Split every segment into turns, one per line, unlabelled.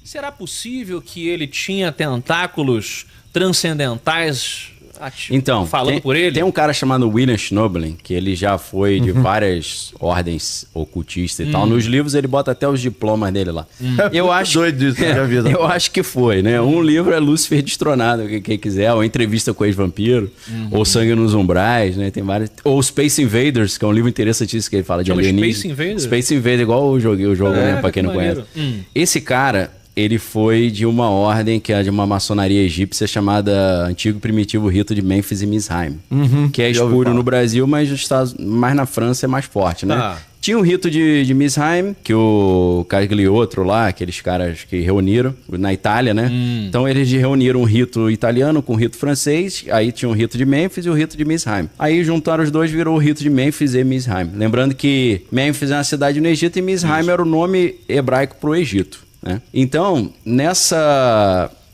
Será possível que ele tinha tentáculos transcendentais
então,
falando por ele?
Tem um cara chamado William Schnoebelen, que ele já foi de várias ordens ocultistas e tal. Nos livros ele bota até os diplomas dele lá. Eu acho
doido disso na minha vida.
Eu acho que foi, né? Um livro é Lúcifer Destronado, quem quiser, ou Entrevista com o Ex-Vampiro, ou Sangue nos Umbrais, né? Tem vários. Ou Space Invaders, que é um livro interessantíssimo que ele fala de alienígenas.
Space Invaders?
Space Invaders, igual o jogo, né? Pra quem não conhece. Esse cara, ele foi de uma ordem que é de uma maçonaria egípcia chamada Antigo Primitivo Rito de Mênfis e Mizraim, que é espúrio no Brasil, mas mais na França é mais forte, né? Tinha o rito de Mizraim, que o Cagliostro lá, aqueles caras que reuniram na Itália, né? Então eles reuniram um rito italiano com o rito francês, aí tinha o rito de Mênfis e o rito de Mizraim. Aí juntaram os dois, virou o rito de Mênfis e Mizraim. Lembrando que Mênfis é uma cidade no Egito e Mizraim era o nome hebraico para o Egito. Né? Então,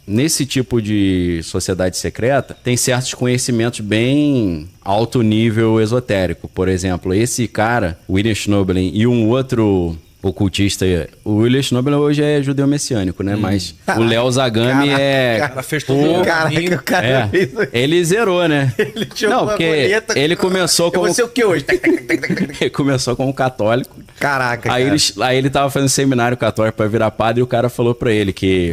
nesse tipo de sociedade secreta, tem certos conhecimentos bem alto nível esotérico. Por exemplo, esse cara, William Schnoebelen, e um outro ocultista, o William Schnoebelen hoje é judeu messiânico, né? Mas o Léo Zagami
Cara, fez tudo
ele zerou, né?
Ele
não, porque ele começou como...
Você o que hoje?
Ele começou como católico.
Caraca,
Aí ele tava fazendo seminário católico para virar padre e o cara falou para ele que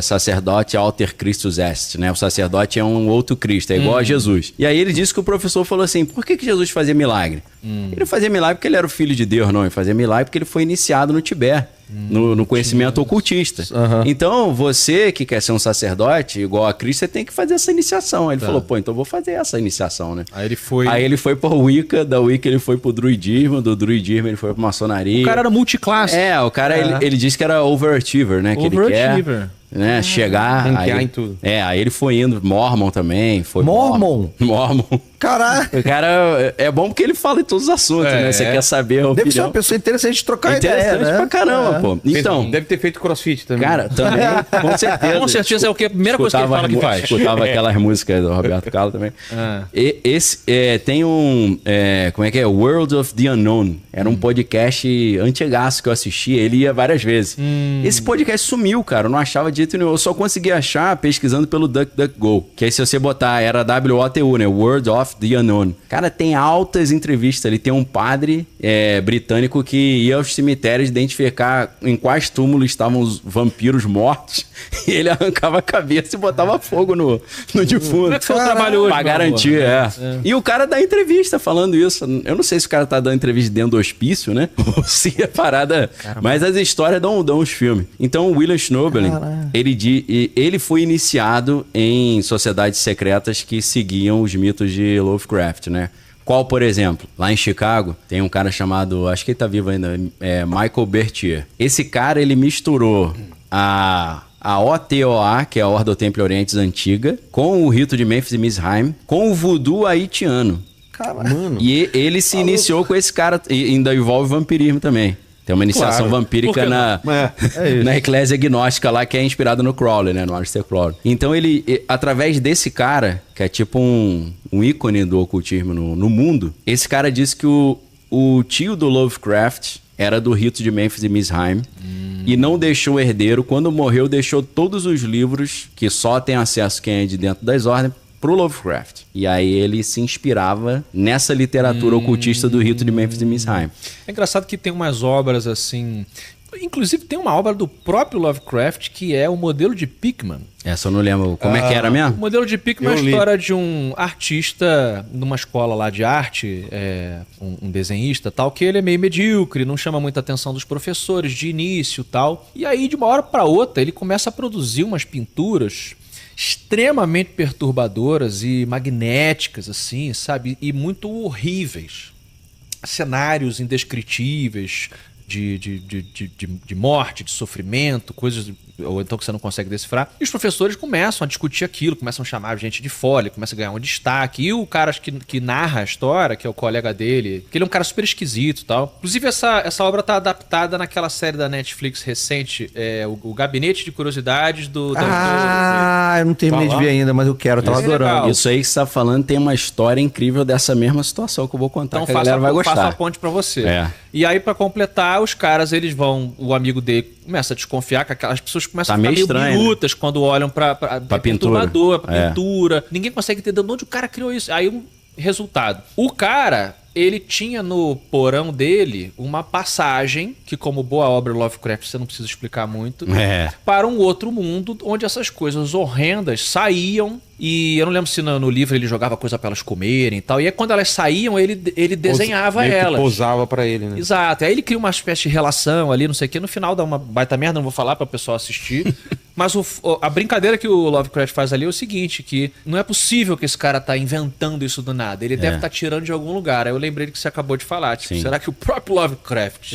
sacerdote alter Christus est, né? O sacerdote é um outro Cristo, é igual a Jesus. E aí ele disse que o professor falou assim, por que Jesus fazia milagre? Ele não fazia milagre porque ele era o filho de Deus, não. Ele fazia milagre porque ele foi iniciado no Tibete. No conhecimento ocultista. Então, você que quer ser um sacerdote igual a Cristo, você tem que fazer essa iniciação. Aí ele falou, então eu vou fazer essa iniciação, né?
Aí ele foi
pro Wicca, da Wicca ele foi pro druidismo, do druidismo ele foi pra maçonaria.
O cara era multiclasse.
O cara, ele disse que era overachiever, né? Que ele quer, né? Chegar...
em tudo.
Aí ele foi indo, Mormon também. Foi
Mormon? Caraca.
O cara é bom porque ele fala em todos os assuntos, né? Você quer saber a opinião.
Deve ser uma pessoa interessante de trocar ideia,
interessante pra caramba, pô. Então...
Deve ter feito crossfit também.
Cara, também, com certeza.
Com certeza é o que a primeira coisa que ele fala que faz.
Escutava aquelas músicas do Roberto Carlos também. Tem um... como é que é? World of the Unknown. Era um podcast antigaço que eu assistia. Ele ia várias vezes. Esse podcast sumiu, cara. Eu não achava de jeito nenhum. Eu só consegui achar pesquisando pelo DuckDuckGo. Que aí se você botar, era WOTU, né? World of the Unknown. Cara, tem altas entrevistas ali. Tem um padre britânico que ia aos cemitérios identificar em quais túmulos estavam os vampiros mortos. E ele arrancava a cabeça e botava fogo no defunto.
Como é que foi o trabalho hoje?
Pra garantir, E o cara dá entrevista falando isso. Eu não sei se o cara tá dando entrevista dentro do hospício, né? Ou se a parada... Caramba. Mas as histórias dão os filmes. Então o William Schnoebelen, ele foi iniciado em sociedades secretas que seguiam os mitos de Lovecraft, né? Qual, por exemplo? Lá em Chicago, tem um cara chamado, acho que ele tá vivo ainda, Michael Bertier. Esse cara, ele misturou a OTOA, que é a Ordo Templi Orientis antiga, com o rito de Mênfis e Mizraim, com o voodoo haitiano.
Caramba.
E ele se iniciou com esse cara, e ainda envolve vampirismo também. Tem uma iniciação vampírica na Eclésia Gnóstica lá, que é inspirada no Crowley, né? No Aleister Crowley. Então ele, através desse cara, que é tipo um ícone do ocultismo no mundo, esse cara disse que o tio do Lovecraft era do rito de Mênfis e Mizraim e não deixou herdeiro. Quando morreu, deixou todos os livros, que só tem acesso quem é de dentro das ordens, pro Lovecraft. E aí ele se inspirava nessa literatura ocultista do rito de Mênfis e Mizraim.
É engraçado que tem umas obras assim... Inclusive tem uma obra do próprio Lovecraft que é o modelo de Pickman.
Essa eu não lembro. Como é que era mesmo?
O modelo de Pickman é a história de um artista numa escola lá de arte, um desenhista tal, que ele é meio medíocre, não chama muita atenção dos professores de início tal. E aí, de uma hora para outra, ele começa a produzir umas pinturas extremamente perturbadoras e magnéticas, assim, sabe? E muito horríveis. Cenários indescritíveis de morte, de sofrimento, coisas... ou então que você não consegue decifrar. E os professores começam a discutir aquilo, começam a chamar gente de fora, começa a ganhar um destaque. E o cara que narra a história, que é o colega dele, que ele é um cara super esquisito e tal. Inclusive, essa obra tá adaptada naquela série da Netflix recente, o Gabinete de Curiosidades do...
eu não terminei de ver ainda, mas eu quero, eu tava adorando.
Legal. Isso aí que você tá falando tem uma história incrível dessa mesma situação que eu vou contar, então, que a galera vai gostar.
Faço a ponte pra você. E aí, pra completar, os caras, eles vão... O amigo dele começa a desconfiar que aquelas pessoas começam
Tá
a ficar
meio
meio
estranho,
birutas quando olham pra
pintura.
pra pintura. Ninguém consegue entender de onde o cara criou isso. Aí, resultado. O cara, ele tinha no porão dele uma passagem, que como boa obra Lovecraft, você não precisa explicar muito, para um outro mundo onde essas coisas horrendas saíam. E eu não lembro se no livro ele jogava coisa pra elas comerem e tal. E aí quando elas saíam, ele desenhava elas.
Posava pra ele, né?
Exato. Aí ele cria uma espécie de relação ali, não sei o que. No final dá uma baita merda, não vou falar para o pessoal assistir. Mas a brincadeira que o Lovecraft faz ali é o seguinte, que não é possível que esse cara tá inventando isso do nada. Ele deve estar tirando de algum lugar. Aí eu lembrei do que você acabou de falar. Tipo, será que o próprio Lovecraft...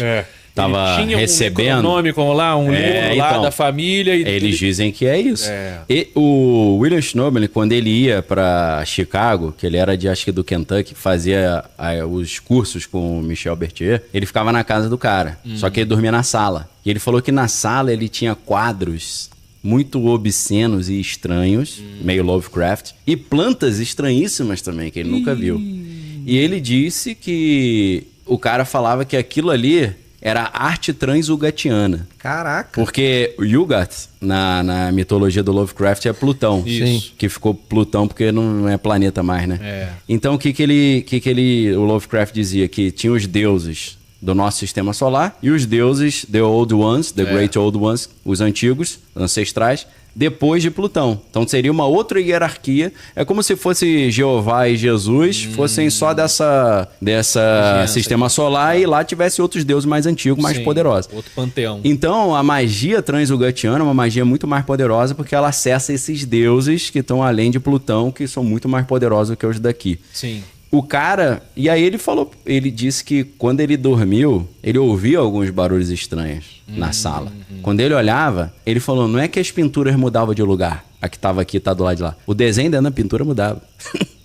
Tava
tinha
recebendo
um livro lá da família.
Eles dizem que é isso. E o William Schnobel, quando ele ia para Chicago, que ele era acho que do Kentucky, fazia os cursos com o Michel Berthier, ele ficava na casa do cara. Só que ele dormia na sala. E ele falou que na sala ele tinha quadros muito obscenos e estranhos, meio Lovecraft, e plantas estranhíssimas também, que ele nunca viu. E ele disse que o cara falava que aquilo ali era arte transulgatiana.
Caraca.
Porque o Yugat, na mitologia do Lovecraft, é Plutão.
Isso.
Que ficou Plutão porque não é planeta mais, né? Então, o que o Lovecraft dizia? Que tinha os deuses do nosso sistema solar e os deuses, the old ones, the great old ones, os antigos, ancestrais, depois de Plutão. Então seria uma outra hierarquia. É como se fosse Jeová e Jesus fossem só dessa sistema solar e lá tivesse outros deuses mais antigos, mais poderosos.
Outro panteão.
Então a magia transulgatiana é uma magia muito mais poderosa porque ela acessa esses deuses que estão além de Plutão, que são muito mais poderosos do que os daqui.
Sim.
O cara... E aí ele disse que quando ele dormiu, ele ouvia alguns barulhos estranhos na sala. Quando ele olhava, ele falou, não é que as pinturas mudavam de lugar. A que tava aqui tá do lado de lá. O desenho dentro da pintura mudava.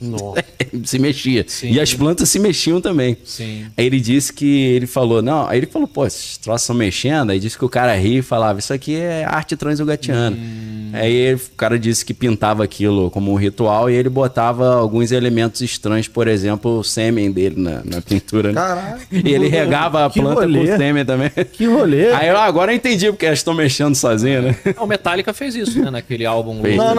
Nossa.
Se mexia.
Sim.
E as plantas se mexiam também.
Sim.
Aí ele disse que... Ele falou, aí ele falou, pô, esses troços estão mexendo. Aí disse que o cara ria e falava, isso aqui é arte transulgatiana. Aí o cara disse que pintava aquilo como um ritual e ele botava alguns elementos estranhos, por exemplo, o sêmen dele na pintura. Né?
Caraca.
E ele regava a planta com sêmen também.
Que rolê.
Aí agora eu entendi porque elas estão mexendo sozinhas, né?
O Metallica fez isso, né? Naquele álbum Load.
Não.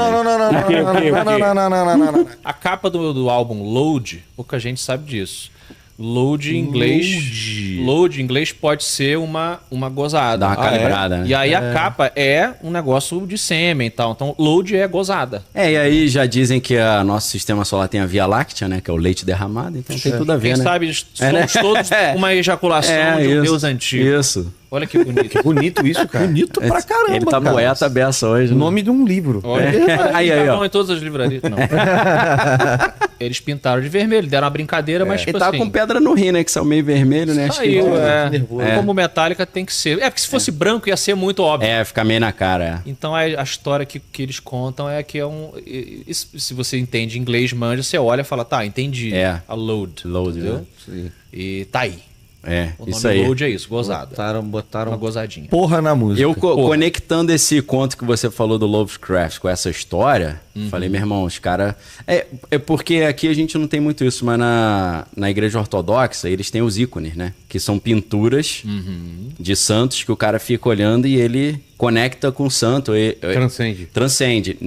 A capa do álbum Load, pouca gente sabe disso. Load em inglês pode ser uma gozada.
Dá uma calibrada, né?
E aí a capa é um negócio de sêmen e tal. Então, load é gozada.
E aí já dizem que o nosso sistema solar tem a Via Láctea, né? Que é o leite derramado, então tem tudo a ver,
Quem
né?
sabe somos todos uma ejaculação de um deus antigo.
Isso.
Olha que bonito.
Que bonito isso, cara. Bonito pra caramba,
Ele tá
cara.
poeta beça hoje.
O nome de um livro.
Olha,
Aí,
tá
ó.
bom em todas as livrarias. Não. Eles pintaram de vermelho, deram uma brincadeira, mas tipo
Ele tava
assim...
com pedra no rim, né? Que são meio vermelho, né? Acho que
Saiu,
nervoso.
Como Metallica tem que ser. Porque se fosse branco ia ser muito óbvio.
fica meio na cara.
Então a história que eles contam é que é um... Se você entende inglês, manja, você olha e fala, tá, entendi. A load.
Load,
entendeu?
né?
Sim.
E tá aí. O
Isso
nome
aí.
load é isso, gozada.
Botaram
Uma gozadinha.
porra na música.
Eu conectando esse conto que você falou do Lovecraft com essa história, falei, meu irmão, os caras... É porque aqui a gente não tem muito isso, mas na igreja ortodoxa eles têm os ícones, né? Que são pinturas de santos que o cara fica olhando e ele conecta com o santo. Transcende.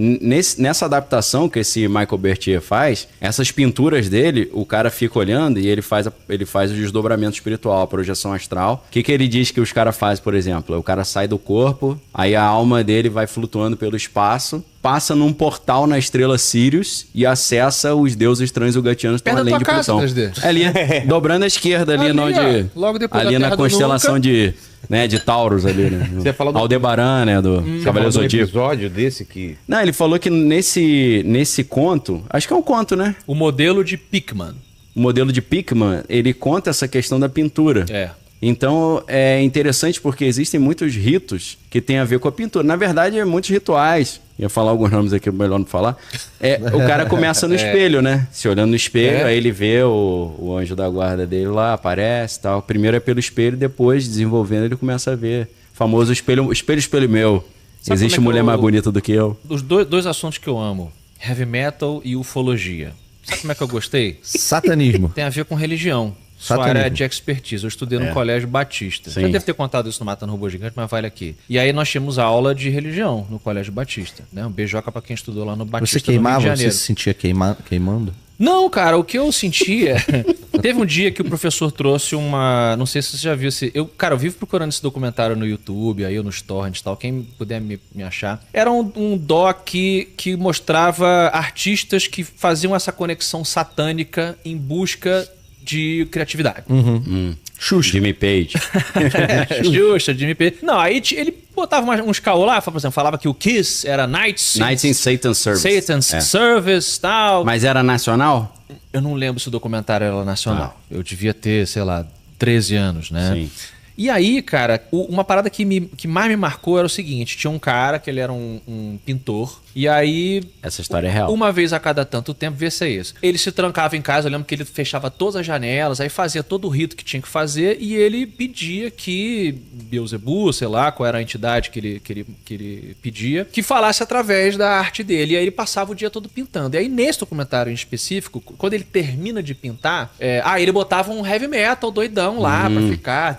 Nessa adaptação que esse Michael Berthier faz, essas pinturas dele, o cara fica olhando e ele faz o desdobramento espiritual, a projeção astral. O que ele diz que os caras fazem, por exemplo? O cara sai do corpo, aí a alma dele vai flutuando pelo espaço, passa num portal na estrela Sirius e acessa os deuses transulgatianos que estão além de Plutão. Ali, dobrando à esquerda, ali
logo depois
ali
da
na
Terra do
constelação
Nunca.
de Taurus ali, né?
Você falou do
Aldebaran, né? Do Cavaleiro Zodíaco.
episódio desse que...
Não, ele falou que nesse conto, acho que é um conto, né?
O modelo de Pickman.
O modelo de Pickman, ele conta essa questão da pintura. Então é interessante porque existem muitos ritos que têm a ver com a pintura. Na verdade, muitos rituais. Ia falar alguns nomes aqui, melhor não falar. O cara começa no espelho, né? Se olhando no espelho, aí ele vê o anjo da guarda dele lá, aparece e tal. Primeiro é pelo espelho, depois, desenvolvendo, ele começa a ver. O famoso espelho meu.
Sabe
Existe
como é que
mulher mais bonita do que eu.
Os dois assuntos que eu amo, heavy metal e ufologia. Sabe como é que eu gostei?
Satanismo.
Tem a ver com religião. sua área de expertise. Eu estudei no Colégio Batista.
Sim.
Já deve ter contado isso no Matando Robô Gigante, mas vale aqui. E aí nós tínhamos aula de religião no Colégio Batista, né? Um beijoca pra quem estudou lá no Batista.
Você queimava?
No Rio de Janeiro.
Você se sentia queimando?
Não, cara, o que eu sentia... Teve um dia que o professor trouxe uma... Não sei se você já viu esse... Eu vivo procurando esse documentário no YouTube, aí nos torrents e tal, quem puder me achar. Era um doc que mostrava artistas que faziam essa conexão satânica em busca de criatividade.
Xuxa. Jimmy Page.
Xuxa, Jimmy Page. Não, aí ele botava uns caô lá, por exemplo, falava que o Kiss era Nights in
Satan's Service.
Satan's Service, tal.
Mas era nacional?
Eu não lembro se o documentário era nacional. Eu devia ter, sei lá, 13 anos, né?
Sim.
E aí, cara, uma parada que mais me marcou era o seguinte. Tinha um cara que ele era um pintor. E aí...
Essa história é real.
Uma vez a cada tanto tempo, vê se é isso. Ele se trancava em casa, eu lembro que ele fechava todas as janelas, aí fazia todo o rito que tinha que fazer, e ele pedia que Beelzebub, sei lá, qual era a entidade que ele pedia, que falasse através da arte dele. E aí ele passava o dia todo pintando. E aí, nesse documentário em específico, quando ele termina de pintar, ele botava um heavy metal doidão lá pra ficar...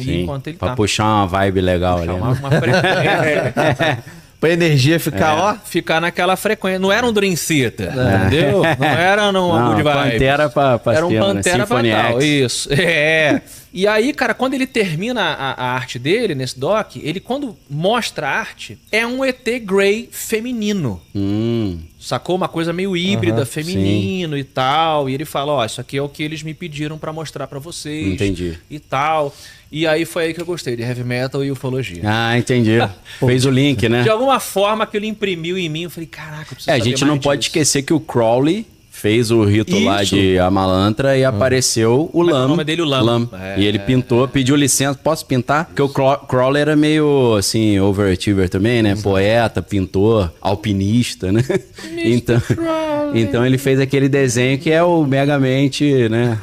Sim,
enquanto ele
pra puxar uma vibe legal ali.
Uma frequência.
Pra energia ficar,
Ficar naquela frequência. Não era um Dream Theater, entendeu? Não era uma good vibe.
Pantera pra
era um
cima,
Pantera
né?
pra
Symphony
tal.
X.
Isso. E aí, cara, quando ele termina a arte dele, nesse doc, ele quando mostra a arte, é um ET Grey feminino. Sacou? Uma coisa meio híbrida, feminino e tal. E ele fala, isso aqui é o que eles me pediram pra mostrar pra vocês.
Entendi.
E tal. E aí foi aí que eu gostei, de heavy metal e ufologia.
Ah, entendi. Fez o link, né?
De alguma forma que ele imprimiu em mim, eu falei, caraca, eu preciso
A
saber
gente não
mais
pode
disso.
esquecer que o Crowley fez o rito lá de Amalantra e apareceu o Lam.
O nome dele, o Lam.
E ele pintou, pediu licença, posso pintar? Porque o Crowley era meio, assim, overachiever também, né? Poeta, pintor, alpinista, né? Então ele fez aquele desenho que é o Megamente, né?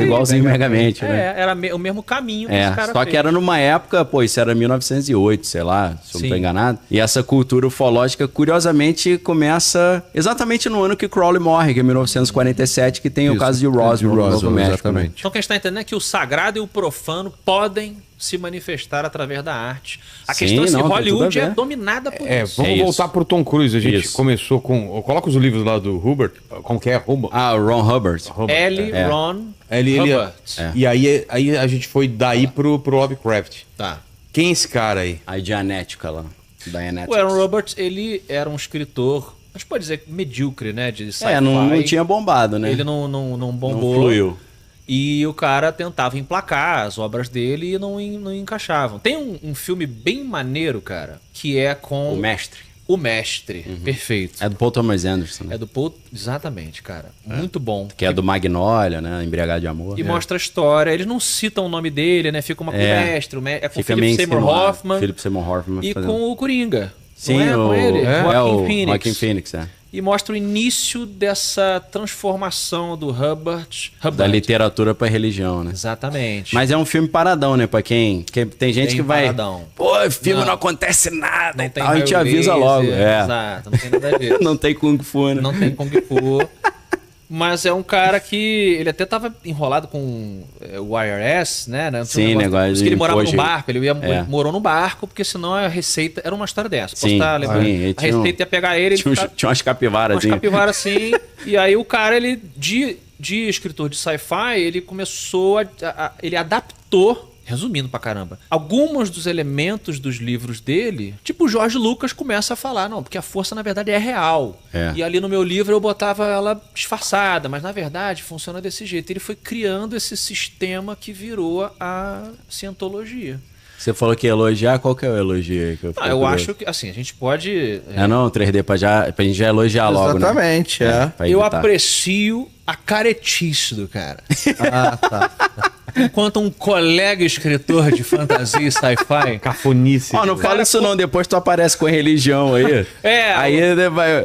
Igualzinho o Megamente, né?
Era o mesmo caminho que esse cara
só
fez.
que era numa época, isso era 1908, sei lá, se eu não tô enganado. E essa cultura ufológica, curiosamente, começa exatamente no ano que Crowley morre, que é 1947, que tem o caso de Roswell, no Novo México.
Exatamente.
Então o que a gente está entendendo é que o sagrado e o profano podem se manifestar através da arte. A questão é que Hollywood é dominada por isso.
Vamos voltar pro Tom Cruise. A gente começou com... Coloca os livros lá do Hubbard. Como que é?
Ron Hubbard.
Ron
Hubbard. E aí a gente foi daí pro Lovecraft.
Tá.
Quem é esse cara aí?
A Dianética lá.
O Aaron Roberts, ele era um escritor... A gente pode dizer medíocre, né? De sci-fi.
Não tinha bombado, né?
Ele não bombou.
Não fluiu.
E o cara tentava emplacar as obras dele e não encaixavam. Tem um filme bem maneiro, cara, que é com... O Mestre, perfeito.
É do Paul Thomas Anderson. Né?
É do Paul... Exatamente, cara. Muito bom.
Que é do Magnolia, né? Embriagado de Amor.
E mostra a história. Eles não citam o nome dele, né? Fica uma com o Mestre. É com o Philip Seymour Hoffman. E com o Coringa.
Sim,
com ele?
Joaquin Phoenix,
E mostra o início dessa transformação do Hubbard.
Da literatura pra religião, né?
Exatamente.
Mas é um filme paradão, né? Pra quem... Tem gente que vai...
Paradão.
Pô, filme não acontece nada.
Não tem
a gente avisa logo.
Exato, não tem nada a ver.
Não tem Kung Fu, né?
Não tem Kung Fu. Mas é um cara que... Ele até tava enrolado com o IRS, né?
Sim, negócio de
ele morava num barco. Ele morou no barco, porque senão a receita... Era uma história dessa. Posso estar lembrando? A receita ia pegar ele...
Tinha umas capivaras.
Umas capivaras, assim. E aí o cara, ele... De escritor de sci-fi, ele começou ele adaptou... Resumindo pra caramba. Alguns dos elementos dos livros dele, tipo o George Lucas começa a falar, não, porque a força na verdade é real. E ali no meu livro eu botava ela disfarçada, mas na verdade funciona desse jeito. Ele foi criando esse sistema que virou a cientologia.
Você falou que ia elogiar, qual que é o elogio aí?
Eu acho que, assim, a gente pode...
3D, pra gente já elogiar logo, né?
Exatamente,
Eu aprecio a caretice do cara.
Tá.
Enquanto um colega escritor de fantasia e sci-fi...
Cafonice.
Não fala isso não, depois tu aparece com a religião aí. Aí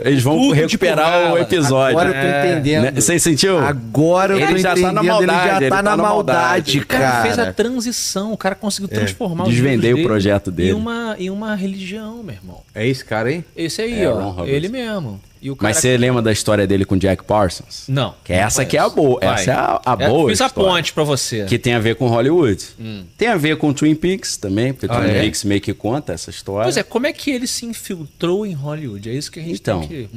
eles vão recuperar o episódio.
Agora eu tô entendendo.
Você sentiu?
Agora eu tô entendendo.
Já tá na maldade,
ele já tá na maldade, cara.
O cara fez a transição, o cara conseguiu transformar o
Desvendei o projeto dele.
Em uma religião, meu irmão.
É esse cara aí?
Esse aí, ó. Ele mesmo.
Mas você lembra da história dele com Jack Parsons?
Não.
Que essa aqui é a boa.
Vai.
Essa é a boa.
Fiz a ponte pra você.
Que tem a ver com Hollywood. Tem a ver com Twin Peaks também, porque Twin Peaks meio que conta essa história.
Pois é, como é que ele se infiltrou em Hollywood? É isso que a gente tem que...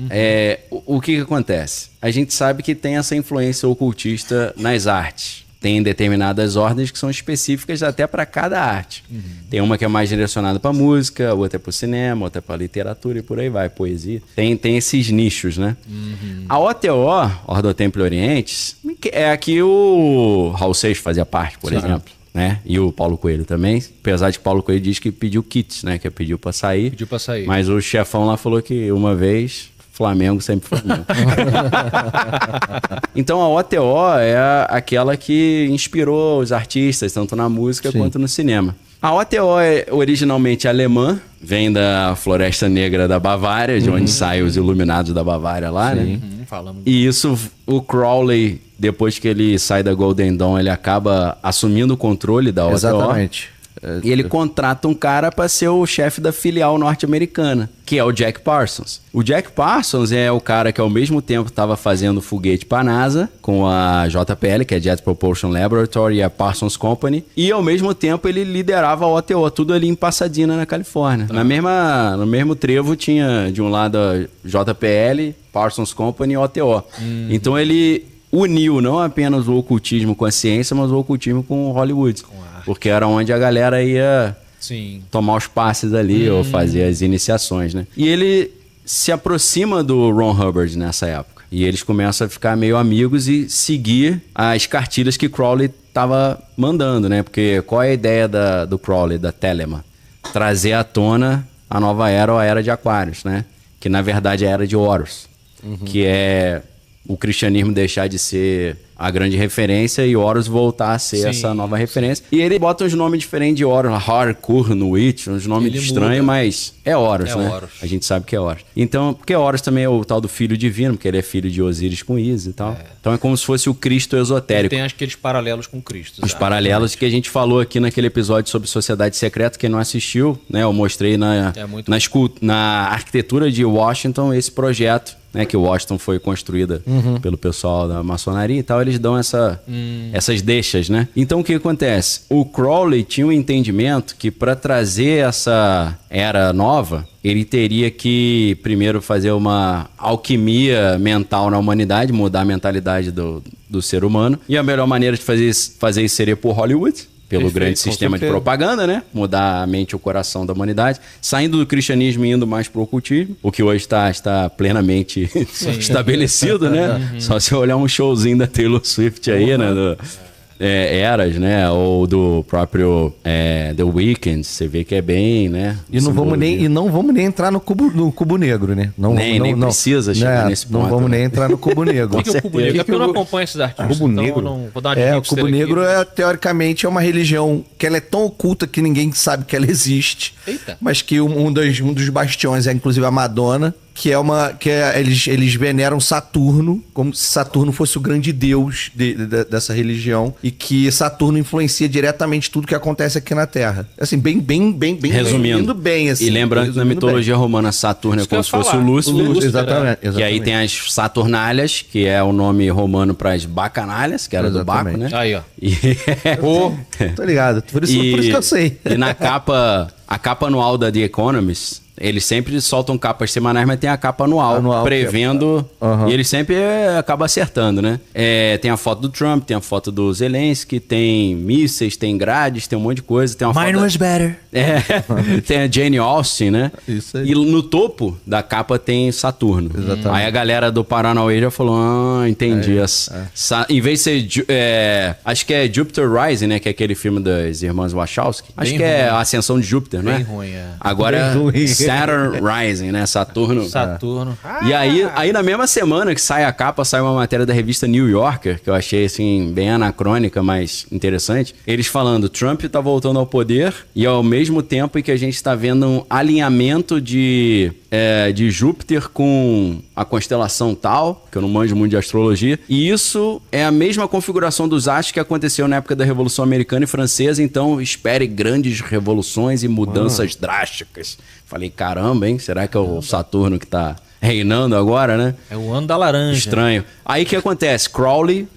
O que acontece? A gente sabe que tem essa influência ocultista nas artes. Tem determinadas ordens que são específicas até para cada arte. Tem uma que é mais direcionada para música, outra é para o cinema, outra é para literatura e por aí vai, poesia. Tem esses nichos, né? A OTO, Ordo Templi Orientis, é a que o Raul Seixas fazia parte, por exemplo. Né? E o Paulo Coelho também, apesar de que Paulo Coelho diz que pediu kits, né? Que pediu para sair.
Pediu para sair.
Mas o chefão lá falou que uma vez... Flamengo, sempre Flamengo. Então a OTO é aquela que inspirou os artistas, tanto na música quanto no cinema. A OTO é originalmente alemã, vem da Floresta Negra da Bavária, de onde saem os Iluminados da Bavária lá, né? E isso, o Crowley, depois que ele sai da Golden Dawn, ele acaba assumindo o controle da OTO.
Exatamente.
E ele contrata um cara para ser o chefe da filial norte-americana, que é o Jack Parsons. O Jack Parsons é o cara que ao mesmo tempo estava fazendo foguete para a NASA, com a JPL, que é Jet Propulsion Laboratory, e a Parsons Company, e ao mesmo tempo ele liderava a OTO, tudo ali em Pasadena, na Califórnia. No mesmo trevo tinha de um lado a JPL, Parsons Company e OTO. Então ele uniu não apenas o ocultismo com a ciência, mas o ocultismo com Hollywood. Porque era onde a galera ia tomar os passes ali ou fazer as iniciações, né? E ele se aproxima do Ron Hubbard nessa época. E eles começam a ficar meio amigos e seguir as cartilhas que Crowley estava mandando, né? Porque qual é a ideia do Crowley, da Telema? Trazer à tona a nova era ou a era de Aquários, né? Que na verdade é a era de Horus. Que é o cristianismo deixar de ser a grande referência e Horus voltar a ser essa nova referência. E ele bota uns nomes diferentes de Horus, Harkur, Nuit, uns nomes estranhos, mas é Horus, né? Horus. A gente sabe que é Horus. Então, porque Horus também é o tal do filho divino, porque ele é filho de Osíris com Ísis e tal. Então é como se fosse o Cristo esotérico.
E tem aqueles paralelos com Cristo.
Os paralelos que a gente falou aqui naquele episódio sobre Sociedade Secreta, quem não assistiu, né? Eu mostrei na arquitetura de Washington esse projeto, né, que Washington foi construída pelo pessoal da maçonaria e tal, eles dão essas deixas, né? Então o que acontece? O Crowley tinha um entendimento que para trazer essa era nova, ele teria que primeiro fazer uma alquimia mental na humanidade, mudar a mentalidade do ser humano. E a melhor maneira de fazer isso seria por Hollywood. Pelo grande sistema de propaganda, né? Mudar a mente e o coração da humanidade. Saindo do cristianismo e indo mais pro ocultismo. O que hoje está plenamente estabelecido, né? Só se olhar um showzinho da Taylor Swift aí, né? Eras, né? Ou do próprio The Weeknd, você vê que é bem, né?
E não vamos nem entrar no cubo negro, né?
Nem precisa chegar nesse ponto.
Não vamos nem entrar no cubo negro.
O que é o cubo negro? É porque eu não acompanho esses artistas.
Cubo negro? O cubo negro teoricamente é uma religião que ela é tão oculta que ninguém sabe que ela existe.
Eita.
Mas que um dos bastiões é inclusive a Madonna. Eles veneram Saturno, como se Saturno fosse o grande deus dessa religião, e que Saturno influencia diretamente tudo que acontece aqui na Terra. Assim, bem
resumindo
bem, assim.
E lembrando que na mitologia romana Saturno é como se fosse o Lúcifer.
Exatamente.
Que aí tem as Saturnalhas, que é o nome romano para as bacanalhas, que era do Baco, né?
Aí, ó.
Tô ligado. Por isso que eu sei.
E na capa, a capa anual da The Economist, eles sempre soltam capas semanais, mas tem a capa anual prevendo. E ele sempre acaba acertando, né? Tem a foto do Trump, tem a foto do Zelensky, tem mísseis, tem grades, tem um monte de coisa. Tem uma
Mine was better.
Tem a Jane Austen, né?
Isso aí.
E no topo da capa tem Saturno.
Exatamente.
Aí a galera do Paranauê já falou: entendi. Em vez de ser. Acho que é Jupiter Rising, né? Que é aquele filme das irmãs Wachowski. Acho que é a Ascensão de Júpiter, né?
Bem ruim,
Agora Saturn Rising, né? Saturno. E aí na mesma semana que sai a capa, sai uma matéria da revista New Yorker, que eu achei assim bem anacrônica, mas interessante. Eles falando: Trump tá voltando ao poder e ao mesmo tempo em que a gente está vendo um alinhamento de Júpiter com a constelação tal, que eu não manjo muito de astrologia, e isso é a mesma configuração dos astros que aconteceu na época da Revolução Americana e Francesa, então espere grandes revoluções e mudanças drásticas. Falei, caramba, hein? Será que é o Saturno que tá reinando agora, né?
É o ano da laranja.
Estranho. Aí o que acontece? Crowley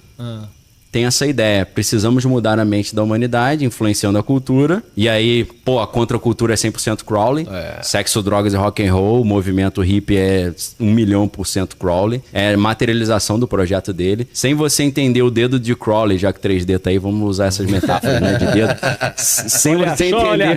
tem essa ideia. Precisamos mudar a mente da humanidade, influenciando a cultura. E aí, pô, a contracultura é 100% Crowley. Sexo, drogas e rock and roll. O movimento hippie é 1.000.000% Crowley. É materialização do projeto dele. Sem você entender o dedo de Crowley, já que 3D tá aí, vamos usar essas metáforas, né, de dedo. Sem você entender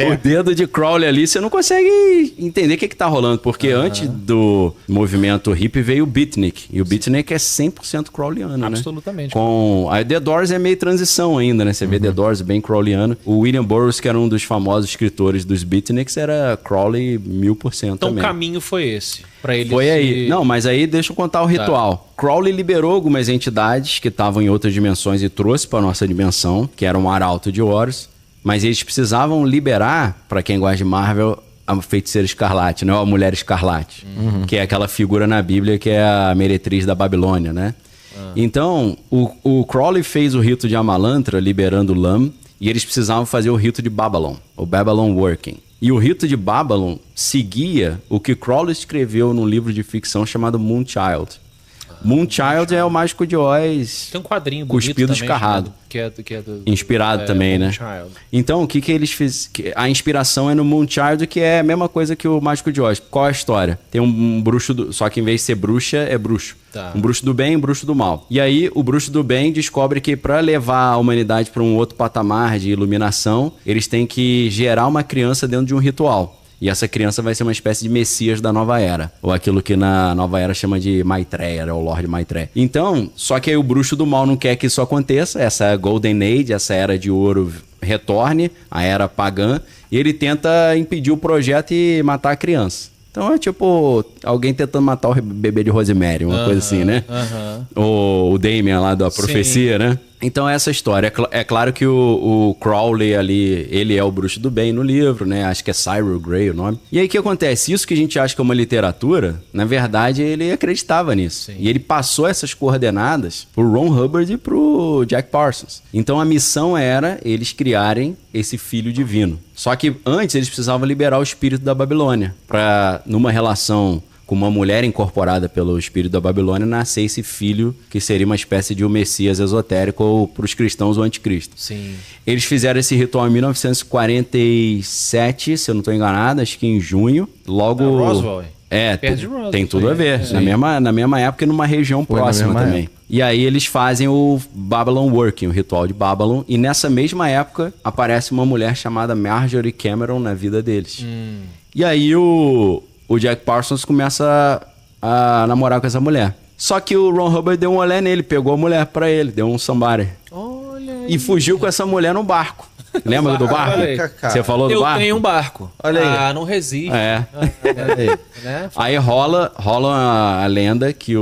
o dedo de Crowley ali, você não consegue entender o que tá rolando. Porque antes do movimento hippie veio o beatnik. E o beatnik é 100% Crowleyano.
Absolutamente.
Né? Com a The Doors é meio transição ainda, né? Você vê The Doors bem Crowleyano. O William Burroughs, que era um dos famosos escritores dos Beatniks, era Crowley 1000%
então
também.
O caminho foi esse, para ele.
Foi aí. Não, mas aí deixa eu contar o ritual. Crowley liberou algumas entidades que estavam em outras dimensões e trouxe para nossa dimensão, que era um arauto de Horus, mas eles precisavam liberar, para quem gosta de Marvel, a Feiticeira Escarlate, não é a Mulher Escarlate, que é aquela figura na Bíblia que é a meretriz da Babilônia, né? Então, o Crowley fez o rito de Amalantra, liberando Lam, e eles precisavam fazer o rito de Babylon, o Babylon Working. E o rito de Babylon seguia o que Crowley escreveu num livro de ficção chamado Moonchild. Moonchild é o Mágico de Oz.
Tem um quadrinho
cuspido escarrado.
Que é do,
inspirado também, né? Então, o que eles fizeram? A inspiração é no Moonchild, que é a mesma coisa que o Mágico de Oz. Qual é a história? Tem um bruxo, só que em vez de ser bruxa, é bruxo. Um bruxo do bem e um bruxo do mal. E aí, o bruxo do bem descobre que para levar a humanidade para um outro patamar de iluminação, eles têm que gerar uma criança dentro de um ritual. E essa criança vai ser uma espécie de messias da nova era. Ou aquilo que na nova era chama de Maitreya, ou Lord Maitreya. Então, só que aí o bruxo do mal não quer que isso aconteça. Essa Golden Age, essa era de ouro retorne, a era pagã. E ele tenta impedir o projeto e matar a criança. Então é tipo alguém tentando matar o bebê de Rosemary, uma coisa assim, né? O Damien lá da profecia, né? Então é essa história. É claro que o Crowley ali, ele é o bruxo do bem no livro, né? Acho que é Cyril Gray o nome. E aí o que acontece? Isso que a gente acha que é uma literatura, na verdade ele acreditava nisso. E ele passou essas coordenadas pro Ron Hubbard e pro Jack Parsons. Então a missão era eles criarem esse filho divino. Só que antes eles precisavam liberar o espírito da Babilônia para, numa relação com uma mulher incorporada pelo espírito da Babilônia, nascer esse filho que seria uma espécie de um Messias esotérico, ou para os cristãos o anticristo.
Sim.
Eles fizeram esse ritual em 1947, se eu não estou enganado, acho que em junho. Logo...
Roswell.
Tem tudo a ver. Na mesma época e numa região próxima também. E aí eles fazem o Babylon Working, o ritual de Babylon. E nessa mesma época aparece uma mulher chamada Marjorie Cameron na vida deles. E aí o Jack Parsons começa a namorar com essa mulher. Só que o Ron Hubbard deu um olé nele, pegou a mulher pra ele, deu um somebody.
Olha aí.
E fugiu com essa mulher no barco. Lembra do barco? Você falou do barco?
Eu tenho um barco.
Olha aí.
Não resiste.
Aí rola a lenda que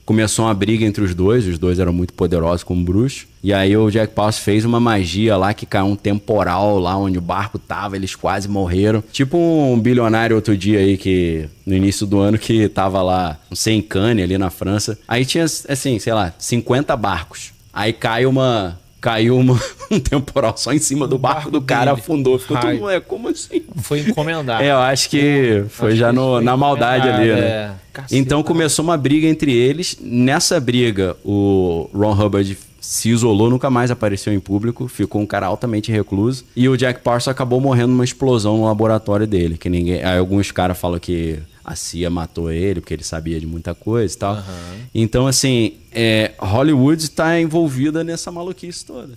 começou uma briga entre os dois eram muito poderosos como bruxos. E aí o Jack Parsons fez uma magia lá que caiu um temporal lá onde o barco tava, eles quase morreram. Tipo um bilionário outro dia aí que no início do ano que tava lá, não sei, em Cannes ali na França. Aí tinha, assim, sei lá, 50 barcos. Aí caiu um temporal só em cima do barco do cara, afundou. Ficou todo mundo, como assim?
Foi encomendado.
Eu acho que foi já na maldade ali, né? Então começou uma briga entre eles. Nessa briga, o Ron Hubbard se isolou, nunca mais apareceu em público, ficou um cara altamente recluso. E o Jack Parsons acabou morrendo numa explosão no laboratório dele. Aí alguns caras falam que a CIA matou ele, porque ele sabia de muita coisa e tal. Então, assim, Hollywood está envolvida nessa maluquice toda.